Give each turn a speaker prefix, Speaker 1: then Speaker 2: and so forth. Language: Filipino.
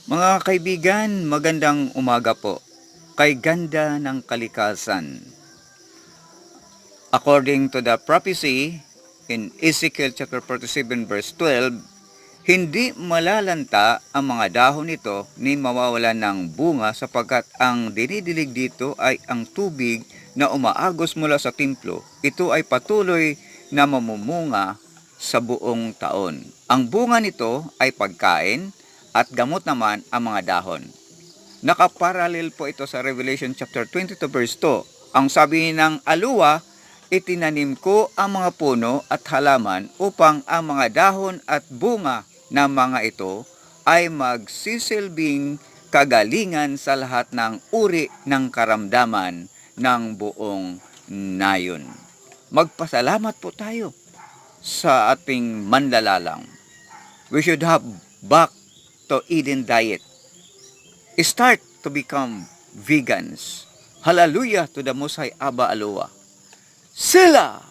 Speaker 1: Mga kaibigan, magandang umaga po. Kay ganda ng kalikasan. According to the prophecy in Ezekiel chapter 47 verse 12, hindi malalanta ang mga dahon nito ni mawawalan ng bunga sapagkat ang dinidilig dito ay ang tubig na umaagos mula sa templo. Ito ay patuloy na mamumunga sa buong taon. Ang bunga nito ay pagkain at gamot naman ang mga dahon. Nakaparallel po ito sa Revelation chapter 22 verse 2. Ang sabi ng aluwa, itinanim ko ang mga puno at halaman upang ang mga dahon at bunga ng mga ito ay magsisilbing kagalingan sa lahat ng uri ng karamdaman ng buong nayon. Magpasalamat po tayo sa ating manlalalang. We should have back to Eden diet. Start to become vegans. Hallelujah to the Most High Abba Aloha. Sila!